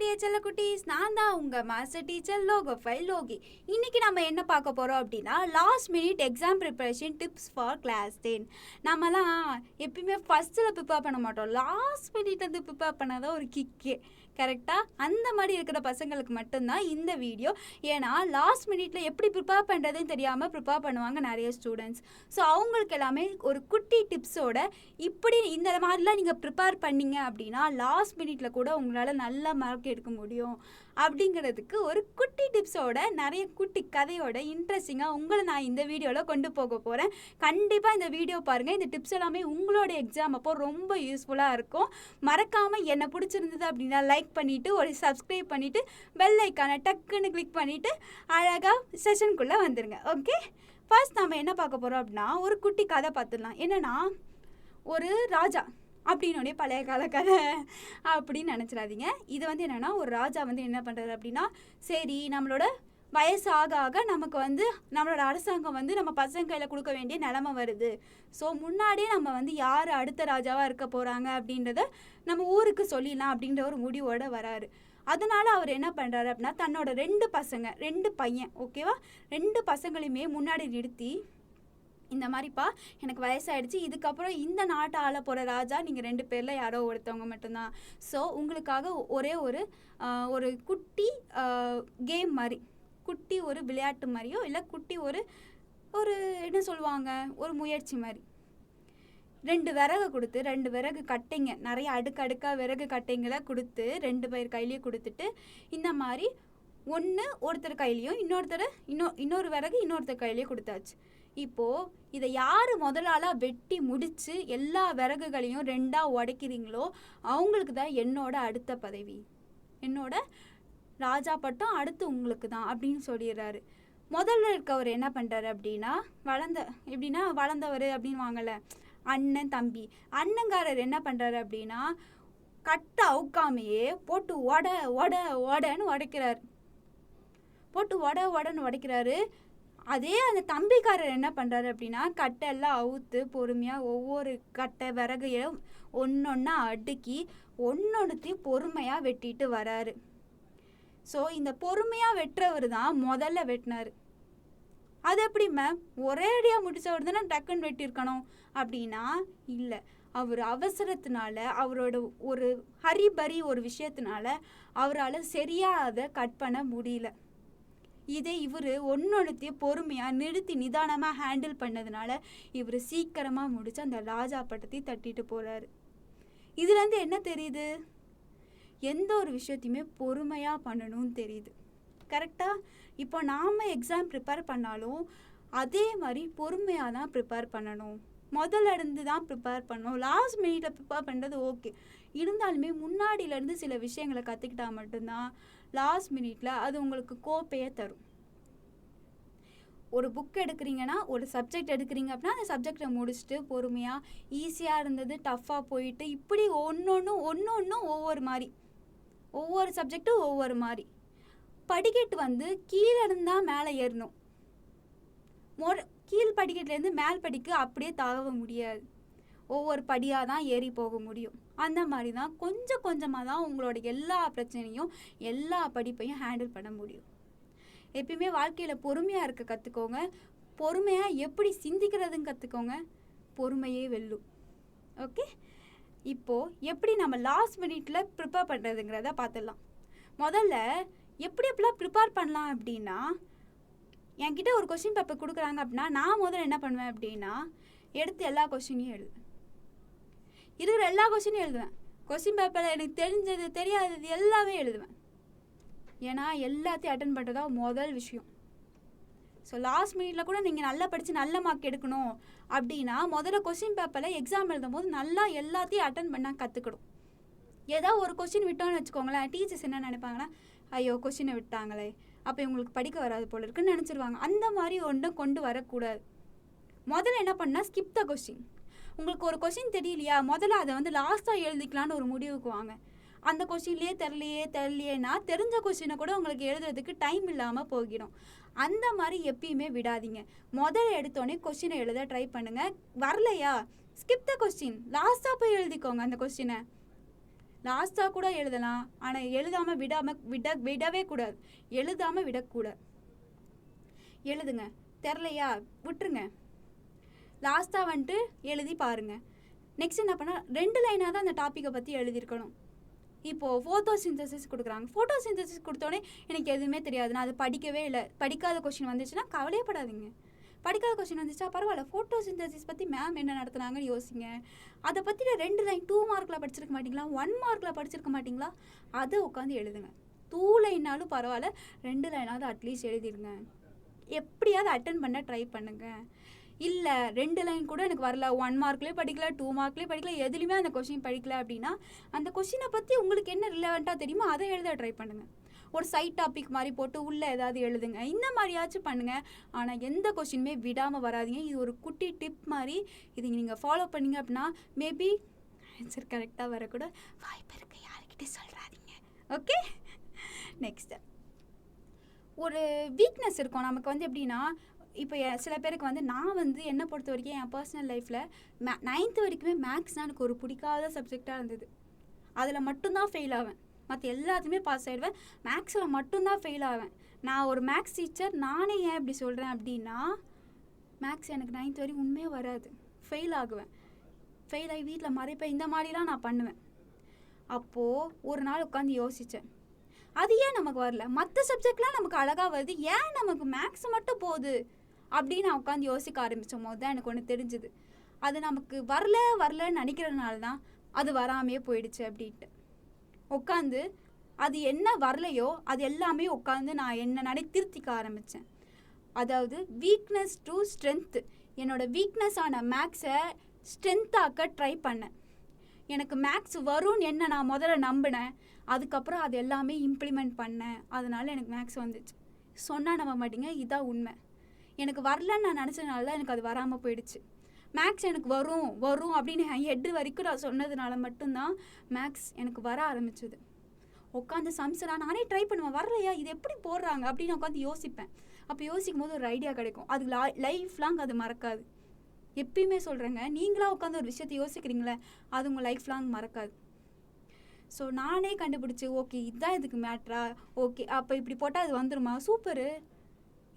Dear செல்லக்குட்டீஸ், நான் தான் உங்கள் மாஸ்டர் டீச்சர் லோகி. இன்றைக்கி நம்ம என்ன பார்க்க போகிறோம் அப்படின்னா, last minute exam preparation tips for class 10. நம்மலாம் எப்பயுமே ஃபஸ்ட்டில் ப்ரிப்பேர் பண்ண மாட்டோம், லாஸ்ட் மினிட்லேருந்து ப்ரிப்பேர் பண்ணாதான் ஒரு கிக்கே. கரெக்டாக அந்த மாதிரி இருக்கிற பசங்களுக்கு மட்டும்தான் இந்த வீடியோ. ஏன்னா லாஸ்ட் மினிட்ல எப்படி ப்ரிப்பேர் பண்ணுறதுன்னு தெரியாமல் ப்ரிப்பேர் பண்ணுவாங்க நிறைய ஸ்டூடெண்ட்ஸ். ஸோ அவங்களுக்கு எல்லாமே ஒரு குட்டி டிப்ஸோட இப்படி இந்த மாதிரிலாம் நீங்கள் ப்ரிப்பேர் பண்ணிங்க அப்படின்னா லாஸ்ட் மினிட்ல கூட உங்களால் நல்ல மார்க் எடுக்க முடியும் அப்படிங்கிறதுக்கு ஒரு குட்டி டிப்ஸோட நிறைய குட்டி கதையோட இன்ட்ரெஸ்டிங்காக உங்களை நான் இந்த வீடியோவில் கொண்டு போக போகிறேன். கண்டிப்பாக இந்த வீடியோ பாருங்கள். இந்த டிப்ஸ் எல்லாமே உங்களோட எக்ஸாம் அப்போ ரொம்ப யூஸ்ஃபுல்லாக இருக்கும். மறக்காமல் என்னை பிடிச்சிருந்தது அப்படின்னா லைக் பண்ணிவிட்டு ஒரு சப்ஸ்கிரைப் பண்ணிவிட்டு பெல் ஐக்கானை டக்குன்னு கிளிக் பண்ணிவிட்டு அழகாக செஷனுக்குள்ளே வந்துடுங்க. ஓகே, ஃபர்ஸ்ட் நம்ம என்ன பார்க்க போகிறோம் அப்படின்னா ஒரு குட்டி கதை பார்த்துடலாம். என்னென்னா, ஒரு ராஜா அப்படின்னோடனே பழைய கால கதை அப்படின்னு நினச்சிடாதீங்க. இது என்னென்னா, ஒரு ராஜா என்ன பண்ணுறாரு அப்படின்னா, சரி நம்மளோட வயசு ஆக ஆக நமக்கு நம்மளோட அரசாங்கம் நம்ம பசங்க கையில் கொடுக்க வேண்டிய நிலமை வருது. ஸோ முன்னாடியே நம்ம யார் அடுத்த ராஜாவாக இருக்க போகிறாங்க அப்படின்றத நம்ம ஊருக்கு சொல்லிடலாம் அப்படின்ற ஒரு முடிவோடு வராரு. அதனால் அவர் என்ன பண்ணுறாரு அப்படின்னா, தன்னோட ரெண்டு பையன், ஓகேவா, 2 பசங்களையுமே முன்னாடி நிறுத்தி, இந்த மாதிரிப்பா எனக்கு வயசாகிடுச்சு, இதுக்கப்புறம் இந்த நாட்டை ஆள போகிற ராஜா நீங்கள் 2 பேரில் யாரோ ஒருத்தவங்க மட்டும்தான். ஸோ உங்களுக்காக ஒரே ஒரு குட்டி கேம் மாதிரி, குட்டி ஒரு விளையாட்டு மாதிரியோ இல்லை குட்டி ஒரு என்ன சொல்லுவாங்க, ஒரு முயற்சி மாதிரி 2 விறகு கொடுத்து, 2 விறகு கட்டைங்க, நிறைய அடுக்கடுக்காக விறகு கட்டைங்களை கொடுத்து 2 பேர் கையிலையும் கொடுத்துட்டு, இந்த மாதிரி ஒருத்தர் கையிலையும் இன்னொரு விறகு இன்னொருத்தர் கையிலையும் கொடுத்தாச்சு. இப்போது இதை யார் முதலாளாக வெட்டி முடித்து எல்லா விறகுகளையும் 2ஆக உடைக்கிறீங்களோ அவங்களுக்கு தான் என்னோட அடுத்த பதவி, என்னோட ராஜா பட்டம் அடுத்து உங்களுக்கு தான் அப்படின்னு சொல்லிடுறாரு. முதல்ல இருக்கவர் என்ன பண்ணுறாரு அப்படின்னா, வளர்ந்தவர் அப்படின்னு வாங்கலை, அண்ணன் தம்பி. அண்ணங்காரர் என்ன பண்ணுறாரு அப்படின்னா, கட்டை அவுக்காமையே போட்டு உடன்னு உடைக்கிறாரு. அதே அந்த தம்பிக்காரர் என்ன பண்ணுறாரு அப்படின்னா, கட்டெல்லாம் அவுத்து பொறுமையாக ஒவ்வொரு கட்டை விறகையும் ஒன்றொன்னா அடுக்கி ஒன்றொன்றுத்தையும் பொறுமையாக வெட்டிட்டு வராரு. ஸோ இந்த பொறுமையாக வெட்டுறவர் தான் முதல்ல வெட்டினார். அது எப்படி மேம், ஒரே அடியாக முடித்தவர் தானே டக்குன்னு வெட்டியிருக்கணும் அப்படின்னா இல்லை, அவர் அவசரத்தினால, அவரோட ஒரு ஹரிபரி ஒரு விஷயத்தினால அவரால் சரியாக அதை கட் பண்ண முடியல. இதே இவர் ஒன்றொன்றுத்தையும் பொறுமையாக நிறுத்தி நிதானமாக ஹேண்டில் பண்ணதுனால இவர் சீக்கிரமாக முடித்து அந்த ராஜா பட்டத்தை தட்டிட்டு போகிறாரு. இதுலேருந்து என்ன தெரியுது, எந்த ஒரு விஷயத்தையுமே பொறுமையாக பண்ணணும்னு தெரியுது. கரெக்டாக இப்போ நாம் எக்ஸாம் ப்ரிப்பேர் பண்ணாலும் அதே மாதிரி பொறுமையாக தான் ப்ரிப்பேர் பண்ணணும். முதல்ல இருந்து தான் ப்ரிப்பேர் பண்ணணும். லாஸ்ட் மினிட்ல ப்ரிப்பேர் பண்ணுறது ஓகே, இருந்தாலுமே முன்னாடியிலேருந்து சில விஷயங்களை கற்றுக்கிட்டா மட்டும்தான் லாஸ்ட் மினிட்ல அது உங்களுக்கு கோப்பையை தரும். ஒரு புக் எடுக்கிறீங்கன்னா, ஒரு சப்ஜெக்ட் எடுக்கிறீங்க அப்படின்னா அந்த சப்ஜெக்டை முடிச்சுட்டு பொறுமையாக, ஈஸியாக இருந்தது டஃப்பாக போயிட்டு, இப்படி ஒன்று ஒவ்வொரு மாதிரி, ஒவ்வொரு சப்ஜெக்டும் ஒவ்வொரு மாதிரி. படிக்கட்டு கீழே இருந்தால் மேலே ஏறணும், கீழ் படிக்கட்டுலேருந்து மேல் படிக்கு அப்படியே தாவ முடியாது, ஒவ்வொரு படியாக தான் ஏறி போக முடியும். அந்த மாதிரி தான் கொஞ்சம் கொஞ்சமாக தான் உங்களோட எல்லா பிரச்சனையும் எல்லா படிப்பையும் ஹேண்டில் பண்ண முடியும். எப்பயுமே வாழ்க்கையில் பொறுமையாக இருக்க கற்றுக்கோங்க, பொறுமையாக எப்படி சிந்திக்கிறதுன்னு கற்றுக்கோங்க, பொறுமையே வெல்லும். ஓகே, இப்போது எப்படி நம்ம லாஸ்ட் மினிட்ல ப்ரிப்பேர் பண்ணுறதுங்கிறத பார்த்துடலாம். முதல்ல எப்படிலாம் ப்ரிப்பேர் பண்ணலாம் அப்படின்னா, என்கிட்ட ஒரு கொஸ்டின் பேப்பர் கொடுக்குறாங்க அப்படின்னா நான் முதல்ல என்ன பண்ணுவேன் அப்படின்னா, எடுத்து எல்லா கொஸ்டினையும் இருக்கிற எல்லா கொஸ்டினையும் எழுதுவேன். கொஸ்டின் பேப்பரில் எனக்கு தெரிஞ்சது தெரியாதது எல்லாமே எழுதுவேன். ஏன்னா எல்லாத்தையும் அட்டன் பண்ணுறதா முதல் விஷயம். ஸோ லாஸ்ட் மினிட்ல கூட நீங்கள் நல்லா படித்து நல்ல மார்க் எடுக்கணும் அப்படின்னா முதல்ல கொஸ்டின் பேப்பரில் எக்ஸாம் எழுதும் போது நல்லா எல்லாத்தையும் அட்டன் பண்ண கற்றுக்கணும். ஏதோ ஒரு கொஸ்டின் விட்டோன்னு வச்சுக்கோங்களேன், டீச்சர்ஸ் என்ன நினைப்பாங்கன்னா, ஐயோ கொஸ்டினை விட்டாங்களே, அப்போ இவங்களுக்கு படிக்க வராது போல இருக்குன்னு நினச்சிருவாங்க. அந்த மாதிரி ஒன்றும் கொண்டு வரக்கூடாது. முதல்ல என்ன பண்ணால் ஸ்கிப் த கொஸ்டின். உங்களுக்கு ஒரு கொஸ்டின் தெரியலையா, முதல்ல அதை லாஸ்ட்டாக எழுதிக்கலான்னு ஒரு முடிவுக்கு வாங்க. அந்த கொஸ்டின்லேயே தெரியலையேன்னா தெரிஞ்ச கொஸ்டினை கூட உங்களுக்கு எழுதுறதுக்கு டைம் இல்லாமல் போகிடும். அந்த மாதிரி எப்பயுமே விடாதீங்க. முதல்ல எடுத்தோடனே கொஸ்டினை எழுத ட்ரை பண்ணுங்கள். வரலையா, ஸ்கிப் த கொஸ்டின், லாஸ்ட்டாக போய் எழுதிக்கோங்க அந்த கொஸ்டினை. லாஸ்ட்டாக கூட எழுதலாம், ஆனால் எழுதாமல் விடவே கூடாது. எழுதாமல் விடக்கூடாது. எழுதுங்க. தெரிலையா விட்டுருங்க. லாஸ்ட்டாக வந்துட்டு எழுதி பாருங்கள். நெக்ஸ்ட் என்ன பண்ணால் 2 லைனாக தான் அந்த டாப்பிக்கை பற்றி எழுதியிருக்கணும். இப்போது ஃபோட்டோசிந்தசிஸ் கொடுக்குறாங்க. ஃபோட்டோசிந்தசிஸ் கொடுத்தோடனே எனக்கு எதுவுமே தெரியாது, நான் அது படிக்கவே இல்லை, படிக்காத கொஸ்டின் வந்துச்சுன்னா கவலையப்படாதீங்க. படிக்காத கொஸ்டின் வந்துச்சா பரவாயில்ல, ஃபோட்டோசிந்தசிஸ் பற்றி மேம் என்ன நடத்துனாங்கன்னு யோசிங்க. அதை பற்றி 2 லைன் 2 மார்க்கில் படிச்சிருக்க மாட்டிங்களா, 1 மார்க்கில் படிச்சிருக்க மாட்டிங்களா, அதை உட்காந்து எழுதுங்க. 2 லைனாலும் பரவாயில்ல, 2 லைனாவது அட்லீஸ்ட் எழுதிடுங்க. எப்படியாவது அட்டன் பண்ண ட்ரை பண்ணுங்கள். இல்லை 2 லைன் கூட எனக்கு வரல, 1 மார்க்லேயே படிக்கல, 2 மார்க்லேயே படிக்கல, எதுலையுமே அந்த கொஸ்டின் படிக்கல அப்படின்னா அந்த கொஸ்டினை பற்றி உங்களுக்கு என்ன ரிலவெண்ட்டாக தெரியுமோ அதை எழுத ட்ரை பண்ணுங்கள். ஒரு சைட் டாபிக் மாதிரி போட்டு உள்ளே ஏதாவது எழுதுங்க. இந்த மாதிரியாச்சும் பண்ணுங்கள். ஆனால் எந்த கொஸ்டினுமே விடாமல் வராதிங்க. இது ஒரு குட்டி டிப் மாதிரி. இது நீங்கள் ஃபாலோ பண்ணிங்க அப்படின்னா மேபி ஆன்சர் கரெக்டாக வரக்கூட வாய்ப்பு இருக்குது. யாருக்கிட்டே சொல்கிறாதீங்க. ஓகே, நெக்ஸ்ட்டு ஒரு வீக்னஸ் இருக்கும் நமக்கு எப்படின்னா, இப்போ சில பேருக்கு நான் என்னை பொறுத்த வரைக்கும் என் பர்சனல் லைஃப்பில் 9th வரைக்குமே மேக்ஸ்னால் எனக்கு ஒரு பிடிக்காத சப்ஜெக்டாக இருந்தது. அதில் மட்டும்தான் ஃபெயில் ஆவேன், மற்ற எல்லாத்துலேயுமே பாஸ் ஆகிடுவேன். மேக்ஸில் மட்டும்தான் ஃபெயில் ஆவேன். நான் ஒரு மேக்ஸ் டீச்சர். நானே ஏன் இப்படி சொல்கிறேன் அப்படின்னா, மேக்ஸ் எனக்கு 9th வரைக்கும் உண்மையே வராது, ஃபெயில் ஆகுவேன். ஃபெயில் ஆகி வீட்டில் மறைப்பேன், இந்த மாதிரிலாம் நான் பண்ணுவேன். அப்போது ஒரு நாள் உட்காந்து யோசித்தேன், அது ஏன் நமக்கு வரல, மற்ற சப்ஜெக்ட்லாம் நமக்கு அழகாக வருது, ஏன் நமக்கு மேக்ஸ் மட்டும் போகுது அப்படின்னு நான் உட்காந்து யோசிக்க ஆரம்பித்தோம் போது தான் எனக்கு ஒன்று தெரிஞ்சுது. அது நமக்கு வரலன்னு நினைக்கிறதுனால தான் அது வராமையே போயிடுச்சு அப்படின்ட்டு உட்காந்து அது என்ன வரலையோ அது எல்லாமே உட்காந்து நான் என்ன திருத்திக்க ஆரம்பித்தேன். அதாவது வீக்னஸ் டு ஸ்ட்ரென்த்து. என்னோடய வீக்னஸான மேக்ஸை ஸ்ட்ரென்த்தாக்க ட்ரை பண்ணேன். எனக்கு மேக்ஸ் வரும்னு என்ன நான் முதல்ல நம்பினேன். அதுக்கப்புறம் அது எல்லாமே இம்ப்ளிமெண்ட் பண்ணேன். அதனால் எனக்கு மேக்ஸ் வந்துச்சு. சொன்னால் நம்ப மாட்டீங்க, இதுதான் உண்மை. எனக்கு வரலன்னு நான் நினச்சதுனால தான் எனக்கு அது வராமல் போயிடுச்சு. மேக்ஸ் எனக்கு வரும் அப்படின்னு ஹெட்டு வரைக்கும் நான் சொன்னதுனால மட்டும்தான் மேக்ஸ் எனக்கு வர ஆரம்பிச்சது. உட்காந்து சம்ஸ்லாம் நானே ட்ரை பண்ணுவேன், வரலையா இது எப்படி போடுறாங்க அப்படின்னு உட்காந்து யோசிப்பேன். அப்போ யோசிக்கும் போது ஒரு ஐடியா கிடைக்கும். அது லைஃப் லாங் அது மறக்காது. எப்பயுமே சொல்கிறேங்க, நீங்களாக உட்காந்து ஒரு விஷயத்தை யோசிக்கிறீங்களே, அது உங்கள் லைஃப் லாங் மறக்காது. ஸோ நானே கண்டுபிடிச்சி, ஓகே இதுதான் இதுக்கு மேட்ரா, ஓகே அப்போ இப்படி போட்டால் அது வந்துருமா, சூப்பரு,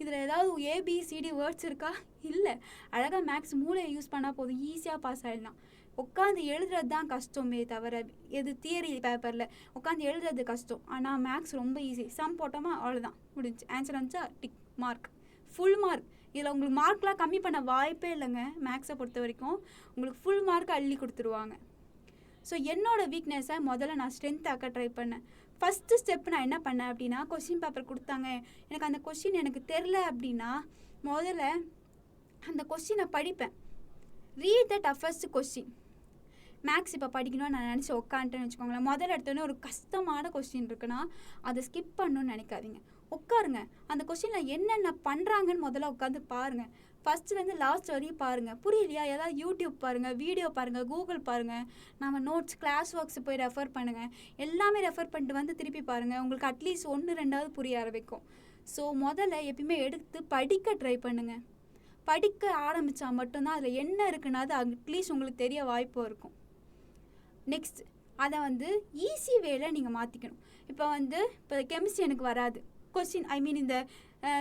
இதில் ஏதாவது ஏபிசிடி வேர்ட்ஸ் இருக்கா, இல்லை, அழகாக மேக்ஸ் மூளையை யூஸ் பண்ணால் போதும், ஈஸியாக பாஸ் ஆகிடலாம். உட்காந்து எழுதுறது தான் கஷ்டமே தவிர, எது தியரி பேப்பரில் உட்காந்து எழுதுறது கஷ்டம். ஆனால் மேக்ஸ் ரொம்ப ஈஸி. சம் போட்டோமா அவ்வளோதான், முடிஞ்சு. ஆன்சர் வந்துச்சா டிக், மார்க், ஃபுல் மார்க். இதில் உங்களுக்கு மார்க்லாம் கம்மி பண்ண வாய்ப்பே இல்லைங்க. மேக்ஸை பொறுத்த வரைக்கும் உங்களுக்கு ஃபுல் மார்க் அள்ளி கொடுத்துருவாங்க. ஸோ என்னோடய வீக்னஸை முதல்ல நான் ஸ்ட்ரென்த்தாக்க ட்ரை பண்ணேன். ஃபஸ்ட்டு ஸ்டெப் நான் என்ன பண்ணேன் அப்படின்னா, கொஸ்டின் பேப்பர் கொடுத்தாங்க, எனக்கு அந்த கொஸ்டின் எனக்கு தெரில அப்படின்னா முதல்ல அந்த கொஸ்டினை படிப்பேன். Read the toughest question. Maths இப்போ படிக்கணும்னு நான் நினச்சி உட்காந்துட்டேன்னு வச்சுக்கோங்களேன். முதல்ல எடுத்தோடனே ஒரு கஷ்டமான கொஸ்டின் இருக்குன்னா அதை ஸ்கிப் பண்ணணும்னு நினைக்காதீங்க. உட்காருங்க, அந்த கொஸ்டினில் என்னென்ன பண்ணுறாங்கன்னு முதல்ல உட்காந்து பாருங்கள். ஃபஸ்ட்டுலேருந்து லாஸ்ட் வரையும் பாருங்கள். புரியலையா, ஏதாவது யூடியூப் பாருங்கள், வீடியோ பாருங்கள், கூகுள் பாருங்கள், நம்ம நோட்ஸ் கிளாஸ் ஒர்க்ஸ் போய் ரெஃபர் பண்ணுங்கள். எல்லாமே ரெஃபர் பண்ணிட்டு திருப்பி பாருங்கள். உங்களுக்கு அட்லீஸ்ட் 1-2 புரிய ஆரம்பிக்கும். ஸோ முதல்ல எப்பயுமே எடுத்து படிக்க ட்ரை பண்ணுங்கள். படிக்க ஆரம்பித்தா மட்டும்தான் அதில் என்ன இருக்குன்னா அது அட்லீஸ்ட் உங்களுக்கு தெரிய வாய்ப்பு இருக்கும். நெக்ஸ்ட் அதை ஈஸி வேல நீங்கள் மாற்றிக்கணும். இப்போ கெமிஸ்ட்ரி எனக்கு வராது, கொஸ்டின் இந்த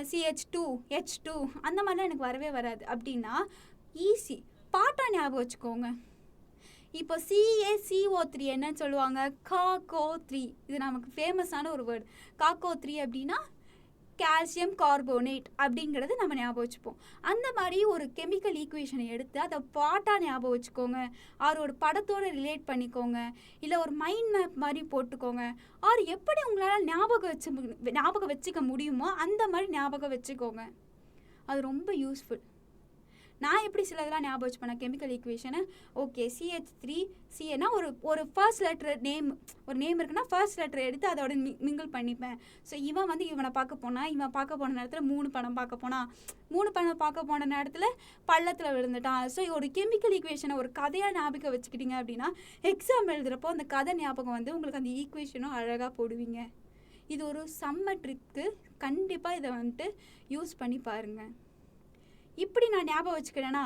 CH2 H2 அந்த மாதிரிலாம் எனக்கு வரவே வராது அப்படின்னா ஈஸி பாட்டாக ஞாபகம் வச்சுக்கோங்க. இப்போ CaCO3 என்னன்னு சொல்லுவாங்க, CaCO3. இது நமக்கு ஃபேமஸான ஒரு வேர்டு. CaCO3 அப்படின்னா கால்சியம் கார்போனேட் அப்படிங்கிறது நம்ம ஞாபகம் வச்சுப்போம். அந்த மாதிரி ஒரு கெமிக்கல் ஈக்குவேஷனை எடுத்து அதை பாட்டாக ஞாபகம் வச்சுக்கோங்க. ஆர் ஒரு படத்தோடு ரிலேட் பண்ணிக்கோங்க, இல்லை ஒரு மைண்ட் மேப் மாதிரி போட்டுக்கோங்க. ஆர் எப்படி உங்களால் ஞாபகம் வச்சுக்க முடியுமோ அந்த மாதிரி ஞாபகம் வச்சுக்கோங்க. அது ரொம்ப யூஸ்ஃபுல். நான் எப்படி சிலதெல்லாம் ஞாபகம் வச்சுப்பேன் கெமிக்கல் ஈக்குவேஷனை. ஓகே CH3 CA ஒரு ஃபர்ஸ்ட் லெட்டர் நேம், ஒரு நேம் இருக்குன்னா ஃபர்ஸ்ட் லெட்டர் எடுத்து அதோட மிங்கிள் பண்ணிப்பேன். ஸோ இவனை பார்க்க போனால், இவன் பார்க்க போன நேரத்தில் 3 பணம் பார்க்க போனால், 3 பணம் பார்க்க போன நேரத்தில் பள்ளத்தில் விழுந்துட்டான். ஸோ ஒரு கெமிக்கல் ஈக்குவேஷனை ஒரு கதையாக ஞாபகம் வச்சுக்கிட்டீங்க அப்படின்னா எக்ஸாம் எழுதுகிறப்போ அந்த கதை ஞாபகம் உங்களுக்கு அந்த ஈக்குவேஷனும் அழகாக போடுவீங்க. இது ஒரு செம்ம ட்ரிக்கு. கண்டிப்பாக இதை யூஸ் பண்ணி பாருங்கள். இப்படி நான் ஞாபகம் வச்சுக்கிறேன்னா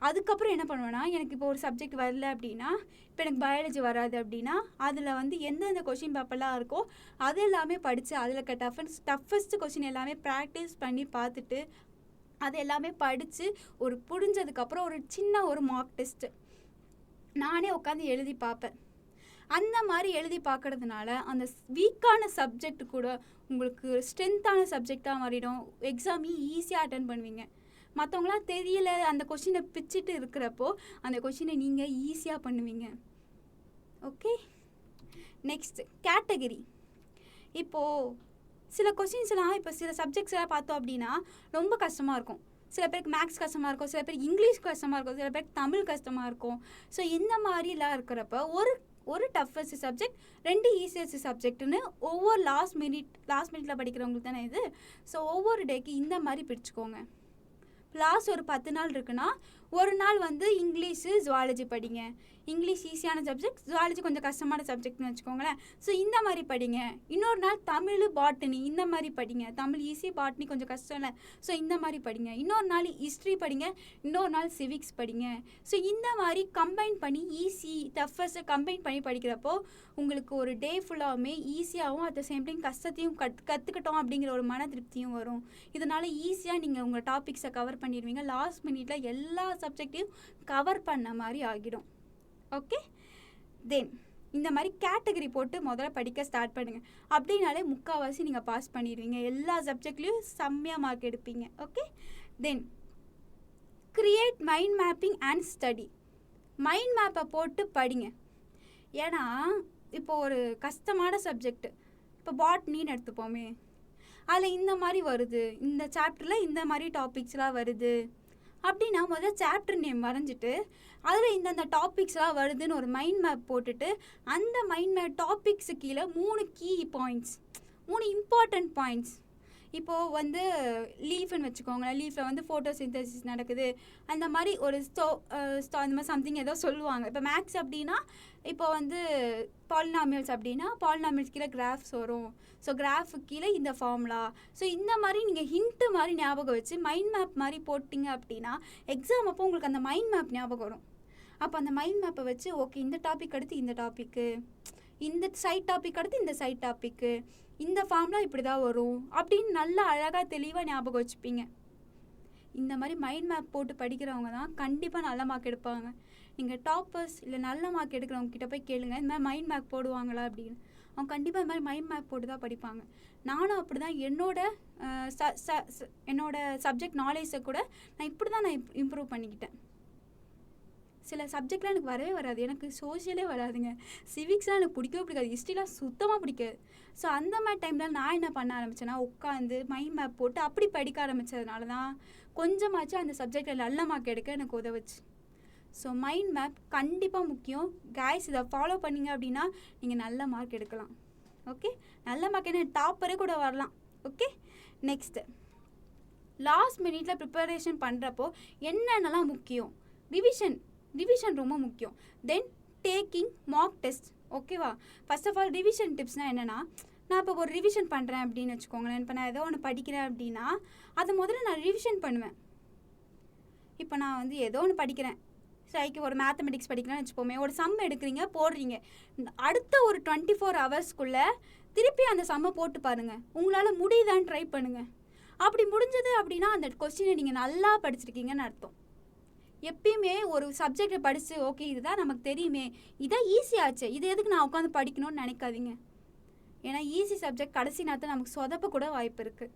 அதுக்கப்புறம் என்ன பண்ணுவேன்னா, எனக்கு இப்போ ஒரு சப்ஜெக்ட் வரல அப்படின்னா, இப்போ எனக்கு பயாலஜி வராது அப்படின்னா, அதில் வந்து எந்தெந்த கொஷின் பேப்பர்லாம் இருக்கோ அது எல்லாமே படித்து அதில் இருக்க டஃபஸ்ட்டு கொஷின் எல்லாமே ப்ராக்டிஸ் பண்ணி பார்த்துட்டு அது எல்லாமே படித்து ஒரு புரிஞ்சதுக்கப்புறம் ஒரு சின்ன ஒரு மார்க் டெஸ்ட்டு நானே உட்காந்து எழுதி பார்ப்பேன். அந்த மாதிரி எழுதி பார்க்கறதுனால அந்த வீக்கான சப்ஜெக்ட் கூட உங்களுக்கு ஸ்ட்ரென்த்தான சப்ஜெக்டாக மாறிடும். எக்ஸாமையும் ஈஸியாக அட்டன் பண்ணுவீங்க. மற்றவங்களாம் தெரியல அந்த கொஷினை பிச்சுட்டு இருக்கிறப்போ அந்த கொஷினை நீங்கள் ஈஸியாக பண்ணுவீங்க. Okay, next category. இப்போது சில கொஷின்ஸ்லாம் இப்போ சில சப்ஜெக்ட்ஸ் எல்லாம் பார்த்தோம் அப்படின்னா ரொம்ப கஷ்டமாக இருக்கும். சில பேருக்கு மேக்ஸ் கஷ்டமாக இருக்கும், சில பேருக்கு இங்கிலீஷ் கஷ்டமாக இருக்கும், சில பேருக்கு தமிழ் கஷ்டமாக இருக்கும். ஸோ இந்த மாதிரிலாம் இருக்கிறப்ப ஒரு டஃபஸ்ட் சப்ஜெக்ட், 2 ஈஸியஸ்ட் சப்ஜெக்ட்னு ஒவ்வொரு லாஸ்ட் மினிட்ல படிக்கிறவங்களுக்கு தானே இது. ஸோ ஒவ்வொரு டேக்கு இந்த மாதிரி பிரிச்சுக்கோங்க. லாஸ்ட் ஒரு 10 நாள் இருக்குன்னா ஒரு நாள் வந்து இங்கிலீஷு ஜுவாலஜி படிங்க. இங்கிலீஷ் ஈஸியான சப்ஜெக்ட், ஜுவாலஜி கொஞ்சம் கஷ்டமான சப்ஜெக்ட்னு வச்சுக்கோங்களேன். ஸோ இந்த மாதிரி படிங்க. இன்னொரு நாள் தமிழ் பாட்னி இந்த மாதிரி படிங்க. தமிழ் ஈஸி, பாட்னி கொஞ்சம் கஷ்டம் இல்லை. ஸோ இந்த மாதிரி படிங்க. இன்னொரு நாள் ஹிஸ்ட்ரி படிங்க, இன்னொரு நாள் சிவிக்ஸ் படிங்க. ஸோ இந்த மாதிரி கம்பைன் பண்ணி ஈஸி டஃபஸ்ட்டை கம்பைன் பண்ணி படிக்கிறப்போ உங்களுக்கு ஒரு டே ஃபுல்லாகவுமே ஈஸியாகவும் அட் த சேம் டைம் கஷ்டத்தையும் கற்றுக்கிட்டோம் அப்படிங்கிற ஒரு மன திருப்தியும் வரும். இதனால் ஈஸியாக நீங்கள் உங்கள் டாபிக்ஸை கவர் பண்ணிடுவீங்க. லாஸ்ட் மினிட்ல எல்லா சப்ஜெக்டையும் கவர் பண்ண மாதிரி ஆகிடும். ஓகே, தென் இந்த மாதிரி கேட்டகரி போட்டு முதல்ல படிக்க ஸ்டார்ட் பண்ணுங்கள். அப்படின்னாலே முக்கால்வாசி நீங்கள் பாஸ் பண்ணிடுவீங்க. எல்லா சப்ஜெக்ட்லேயும் செம்மையாக மார்க் எடுப்பீங்க. Okay, then create mind mapping and study. Mind மேப்பை போட்டு படிங்க. ஏன்னா இப்போ ஒரு கஷ்டமான சப்ஜெக்ட், இப்போ பாட்னின்னு எடுத்துப்போமே, அதில் இந்த மாதிரி வருது, இந்த சாப்டரில் இந்த மாதிரி டாபிக்ஸ்லாம் வருது அப்படின்னா முதல்ல சாப்டர் நேம் வரைஞ்சிட்டு அதில் இந்தந்த டாபிக்ஸ்லாம் வருதுன்னு ஒரு மைண்ட் மேப் போட்டுட்டு அந்த மைண்ட் மேப் டாபிக்ஸு கீழே 3 கீ பாயிண்ட்ஸ், 3 இம்பார்ட்டண்ட் பாயிண்ட்ஸ். இப்போது வந்து லீஃப்னு வச்சுக்கோங்களேன். லீஃபில் வந்து ஃபோட்டோசிந்தசிஸ் நடக்குது, அந்த மாதிரி ஒரு அந்த மாதிரி சம்திங் ஏதோ சொல்லுவாங்க. இப்போ மேக்ஸ் அப்படின்னா இப்போ வந்து பாலினாமியல்ஸ் அப்படின்னா பாலினாமியல்ஸ் கீழே கிராஃப்ஸ் வரும். ஸோ கிராஃபுக்கு கீழே இந்த ஃபார்முலா. ஸோ இந்த மாதிரி நீங்கள் ஹிண்ட்டு மாதிரி ஞாபகம் வச்சு மைண்ட் மேப் மாதிரி போட்டிங்க அப்படின்னா எக்ஸாம் அப்போ உங்களுக்கு அந்த மைண்ட் மேப் ஞாபகம் வரும். அப்போ அந்த மைண்ட் மேப்பை வச்சு ஓகே இந்த டாபிக் அடுத்து இந்த டாப்பிக்கு, இந்த சைட் டாபிக் அடுத்து இந்த சைட் டாப்பிக்கு, இந்த ஃபார்ம்லாம் இப்படி தான் வரும் அப்படின்னு நல்லா அழகாக தெளிவாக ஞாபகம் வச்சுப்பீங்க. இந்த மாதிரி மைண்ட் மேப் போட்டு படிக்கிறவங்க தான் கண்டிப்பாக நல்ல மார்க் எடுப்பாங்க. நீங்கள் டாப்பர்ஸ் இல்லை நல்ல மார்க் எடுக்கிறவங்க கிட்ட போய் கேளுங்க, இந்த மாதிரி மைண்ட் மேப் போடுவாங்களா அப்படின்னு. அவங்க கண்டிப்பாக இந்த மாதிரி மைண்ட் மேப் போட்டு தான் படிப்பாங்க. நானும் அப்படி தான் என்னோட சப்ஜெக்ட் நாலேஜை கூட நான் இப்படி தான் நான் இம்ப்ரூவ் பண்ணிக்கிட்டேன். சில சப்ஜெக்ட்லாம் எனக்கு வரவே வராது. எனக்கு சோஷியலே வராதுங்க. சிவிக்ஸ்லாம் எனக்கு பிடிக்கவே பிடிக்காது. ஹிஸ்ட்ரிலாம் சுத்தமாக பிடிக்காது. ஸோ அந்த மாதிரி டைமில் நான் என்ன பண்ண ஆரம்பித்தேன்னா உட்காந்து மைண்ட் மேப் போட்டு அப்படி படிக்க ஆரம்பித்ததுனால தான் கொஞ்சமாச்சும் அந்த சப்ஜெக்டில் நல்ல மார்க் எடுக்க எனக்கு உதவுச்சு. ஸோ மைண்ட் மேப் கண்டிப்பாக முக்கியம். கைஸ் இதை ஃபாலோ பண்ணிங்க அப்படின்னா நீங்கள் நல்ல மார்க் எடுக்கலாம். ஓகே, நல்ல மார்க் என்ன டாப்பரே கூட வரலாம். ஓகே, நெக்ஸ்ட்டு லாஸ்ட் மினிட்ல ப்ரிப்பரேஷன் பண்ணுறப்போ என்னென்னலாம் முக்கியம்? ரிவிஷன் ரொம்ப முக்கியம். Then taking mark test. ஓகேவா? ஃபர்ஸ்ட் ஆஃப் ஆல் ரிவிஷன் டிப்ஸ்னால் என்னென்னா, நான் இப்போ ஒரு ரிவிஷன் பண்ணுறேன் அப்படின்னு வச்சுக்கோங்களேன். இப்போ நான் ஏதோ ஒன்று படிக்கிறேன் அப்படின்னா அதை முதல்ல நான் ரிவிஷன் பண்ணுவேன். இப்போ நான் வந்து ஏதோ ஒன்று படிக்கிறேன், சைக்கு ஒரு மேத்தமெட்டிக்ஸ் படிக்கிறேன்னு வச்சுப்போமே, ஒரு சம் எடுக்கிறீங்க போடுறீங்க, அடுத்த ஒரு 24 ஹவர்ஸ்க்குள்ளே திருப்பி அந்த சம்மை போட்டு பாருங்கள். உங்களால் முடியுதான்னு ட்ரை பண்ணுங்கள். அப்படி முடிஞ்சது அப்படின்னா அந்த கொஸ்டினை நீங்கள் நல்லா படிச்சிருக்கீங்கன்னு அர்த்தம். எப்பயுமே ஒரு சப்ஜெக்டை படித்து ஓகே இதுதான் நமக்கு தெரியுமே, இதான் ஈஸியாச்சு, இது எதுக்கு நான் உட்காந்து படிக்கணும்னு நினைக்காதீங்க. ஏன்னா ஈஸி சப்ஜெக்ட் கடைசி நேரத்தில் நமக்கு சொதப்ப கூட வாய்ப்பு இருக்குது.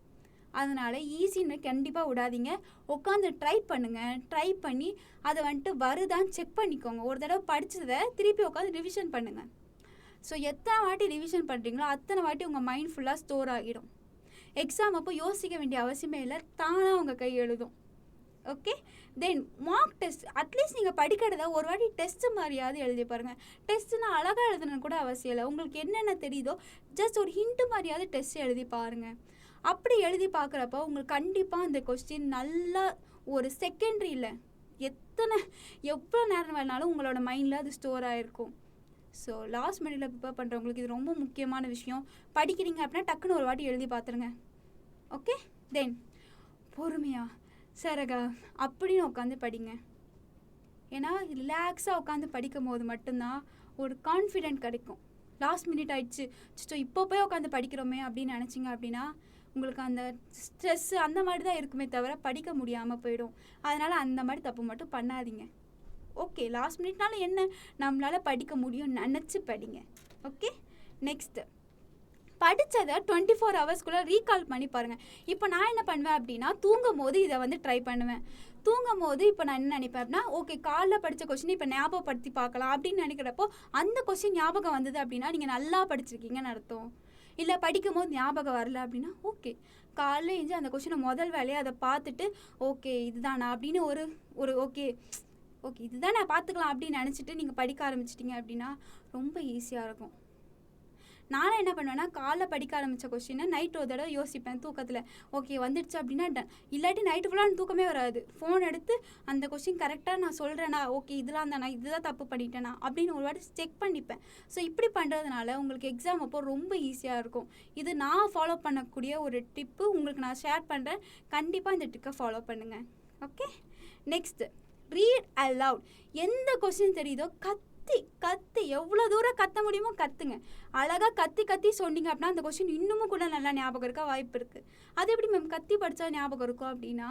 அதனால் ஈஸின்னு கண்டிப்பாக விடாதீங்க. உட்காந்து ட்ரை பண்ணுங்கள். ட்ரை பண்ணி அதை வந்துட்டு வருதான்னு செக் பண்ணிக்கோங்க. ஒரு தடவை படித்ததை திருப்பி உட்காந்து ரிவிஷன் பண்ணுங்கள். ஸோ எத்தனை வாட்டி ரிவிஷன் பண்ணுறீங்களோ அத்தனை வாட்டி உங்கள் மைண்ட் ஃபுல்லாக ஸ்டோர் ஆகிடும். எக்ஸாம் அப்போ யோசிக்க வேண்டிய அவசியமே இல்லை, தானாக உங்கள் கை எழுதும். ஓகே, தென் மார்க் டெஸ்ட். அட்லீஸ்ட் நீங்கள் படிக்கிறத ஒரு வாட்டி டெஸ்ட்டு மாதிரியாவது எழுதி பாருங்கள். டெஸ்ட்டுனா அழகாக எழுதணுன்னு கூட அவசியம் இல்லை. உங்களுக்கு என்னென்ன தெரியுதோ ஜஸ்ட் ஒரு ஹிண்ட்டு மாதிரியாவது டெஸ்ட் எழுதி பாருங்கள். அப்படி எழுதி பார்க்குறப்போ உங்களுக்கு கண்டிப்பாக அந்த கொஸ்டின் நல்லா ஒரு செகண்ட்ரியில் எவ்வளோ நேரம் வேணாலும் உங்களோட மைண்டில் அது ஸ்டோர் ஆகிருக்கும். ஸோ லாஸ்ட் மினிட்ல ப்ரிப்பேர் பண்ணுறவங்களுக்கு இது ரொம்ப முக்கியமான விஷயம். படிக்கிறீங்க அப்படின்னா டக்குன்னு ஒரு வாட்டி எழுதி பார்த்துருங்க. ஓகே, தென் பொறுமையாக சரகா அப்படின்னு உட்காந்து படிங்க. ஏன்னா ரிலாக்ஸாக உட்காந்து படிக்கும் போது மட்டும்தான் ஒரு கான்ஃபிடென்ட் கிடைக்கும். லாஸ்ட் மினிட் ஆயிடுச்சு, இப்போ போய் உட்காந்து படிக்கிறோமே அப்படின்னு நினச்சிங்க அப்படின்னா உங்களுக்கு அந்த ஸ்ட்ரெஸ்ஸு அந்த மாதிரி தான் இருக்குமே தவிர படிக்க முடியாமல் போயிடும். அதனால் அந்த மாதிரி தப்பு மட்டும் பண்ணாதீங்க. ஓகே, லாஸ்ட் மினிட்னால என்ன, நம்மளால் படிக்க முடியும் நினச்சி படிங்க. ஓகே, நெக்ஸ்ட்டு படித்ததை 24 ஹவர்ஸ்க்குள்ளே ரீகால் பண்ணி பாருங்கள். இப்போ நான் என்ன பண்ணுவேன் அப்படின்னா தூங்கும் போது இதை வந்து ட்ரை பண்ணுவேன். தூங்கும் போது இப்போ நான் என்ன நினைப்பேன் அப்படின்னா ஓகே காலைல படித்த கொஸ்டின் இப்போ ஞாபகப்படுத்தி பார்க்கலாம் அப்படின்னு நினைக்கிறப்போ அந்த கொஸ்டின் ஞாபகம் வந்தது அப்படின்னா நீங்கள் நல்லா படிச்சிருக்கீங்கன்னு அர்த்தம். இல்லை படிக்கும் போது ஞாபகம் வரல அப்படின்னா ஓகே காலைல எழுந்து அந்த கொஸ்டினை முதல் வேலையை அதை பார்த்துட்டு ஓகே இதுதானா அப்படின்னு ஒரு ஓகே இதுதான் நான் பார்த்துக்கலாம் அப்படின்னு நினச்சிட்டு நீங்கள் படிக்க ஆரம்பிச்சிட்டிங்க அப்படின்னா ரொம்ப ஈஸியாக இருக்கும். நானும் என்ன பண்ணுவேன்னா காலைல படிக்க ஆரம்பித்த கொஸ்டினை நைட் ஒரு தடவை யோசிப்பேன் தூக்கத்தில். ஓகே வந்துடுச்சு அப்படின்னா இல்லாட்டி நைட்டு ஃபுல்லாக தூக்கமே வராது. ஃபோன் எடுத்து அந்த கொஸ்டின் கரெக்டாக நான் சொல்கிறேன்னா ஓகே இதெல்லாம் தானா, இதுதான் தப்பு பண்ணிட்டேனா அப்படின்னு ஒரு வாட்டி செக் பண்ணிப்பேன். ஸோ இப்படி பண்ணுறதுனால உங்களுக்கு எக்ஸாம் அப்போ ரொம்ப ஈஸியாக இருக்கும். இது நான் ஃபாலோ பண்ணக்கூடிய ஒரு டிப்பு உங்களுக்கு நான் ஷேர் பண்ணுறேன். கண்டிப்பாக இந்த டிக்கை ஃபாலோ பண்ணுங்கள். Okay, next read aloud. எந்த கொஸ்டின் தெரியுதோ கத்தி எவ்வளோ தூரம் கத்த முடியுமோ கத்துங்க. அழகாக கத்தி சொன்னீங்க அப்படின்னா அந்த கொஸ்டின் இன்னமும் கூட நல்லா ஞாபகம் இருக்க வாய்ப்பு இருக்குது. அது எப்படி மேம் கத்தி படித்தா ஞாபகம் இருக்கும் அப்படின்னா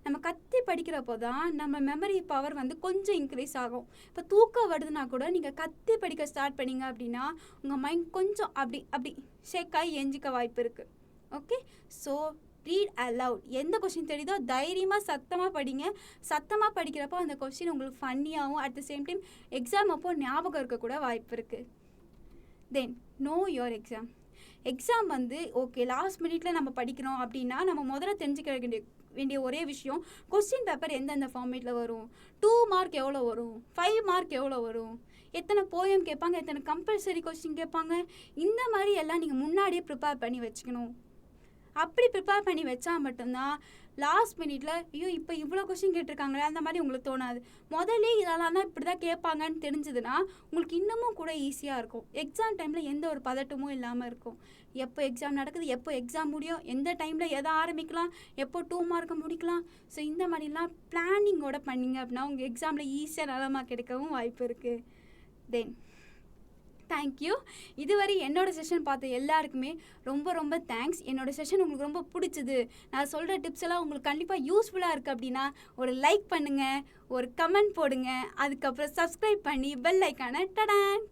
நம்ம கத்தி படிக்கிறப்போ தான் நம்ம மெமரி பவர் வந்து கொஞ்சம் இன்க்ரீஸ் ஆகும். இப்போ தூக்கம் வருதுன்னா கூட நீங்கள் கத்தி படிக்க ஸ்டார்ட் பண்ணிங்க அப்படின்னா உங்கள் மைண்ட் கொஞ்சம் அப்படி ஷேக்காகி எஞ்சிக்க வாய்ப்பு இருக்குது. Okay, so read aloud. எந்த கொஸ்டின் தெரியுதோ தைரியமாக சத்தமாக படிங்க. சத்தமாக படிக்கிறப்போ அந்த கொஸ்டின் உங்களுக்கு ஃபன்னியாகவும் at the same time exam அப்போ ஞாபகம் இருக்கக்கூட வாய்ப்பு இருக்குது. தென் நோ யோர் எக்ஸாம் வந்து ஓகே லாஸ்ட் மினிட்ல நம்ம படிக்கிறோம் அப்படின்னா நம்ம முதல்ல தெரிஞ்சுக்க வேண்டிய ஒரே விஷயம் கொஸ்டின் பேப்பர் எந்தெந்த ஃபார்மேட்டில் வரும், 2 மார்க் எவ்வளோ வரும், 5 மார்க் எவ்வளோ வரும், எத்தனை போயம் கேட்பாங்க, எத்தனை கம்பல்சரி கொஸ்டின் கேட்பாங்க, இந்த மாதிரி எல்லாம் நீங்கள் முன்னாடியே ப்ரிப்பேர் பண்ணி வச்சுக்கணும். அப்படி ப்ரிப்பேர் பண்ணி வச்சா மட்டும்தான் லாஸ்ட் மினிட்ல ஐயோ இப்போ இவ்வளோ கொஸ்டின் கேட்டிருக்காங்களே அந்த மாதிரி உங்களுக்கு தோணாது. முதல்ல இதெல்லாம் தான் இப்படி தான் கேட்பாங்கன்னு தெரிஞ்சதுன்னா உங்களுக்கு இன்னமும் கூட ஈஸியாக இருக்கும். எக்ஸாம் டைமில் எந்த ஒரு பதட்டமும் இல்லாமல் இருக்கும். எப்போ எக்ஸாம் நடக்குது, எப்போ எக்ஸாம் முடியும், எந்த டைமில் எதை ஆரம்பிக்கலாம், எப்போ 2 மார்க்கை முடிக்கலாம். ஸோ இந்த மாதிரிலாம் பிளானிங்கோட பண்ணிங்க அப்படின்னா உங்கள் எக்ஸாமில் ஈஸியாக நல்ல மார்க் கிடைக்கவும் வாய்ப்பு இருக்குது. தென் தேங்க்யூ. இதுவரை என்னோட செஷன் பார்த்த எல்லாருக்குமே ரொம்ப தேங்க்ஸ். என்னோட செஷன் உங்களுக்கு ரொம்ப பிடிச்சது, நான் சொல்கிற டிப்ஸ் எல்லாம் உங்களுக்கு கண்டிப்பாக யூஸ்ஃபுல்லாக இருக்குது அப்படின்னா ஒரு லைக் பண்ணுங்கள், ஒரு கமெண்ட் போடுங்க, அதுக்கப்புறம் சப்ஸ்கிரைப் பண்ணி பெல் ஐக்கானை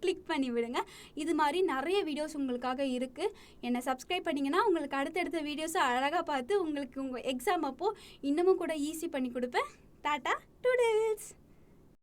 கிளிக் பண்ணி விடுங்க. இது மாதிரி நிறைய வீடியோஸ் உங்களுக்காக இருக்குது. என்னை சப்ஸ்கிரைப் பண்ணிங்கன்னா உங்களுக்கு அடுத்தடுத்த வீடியோஸை அழகாக பார்த்து உங்களுக்கு உங்கள் எக்ஸாம் அப்போது இன்னமும் கூட ஈஸி பண்ணி கொடுப்பேன். டாட்டா, டூடேஸ்.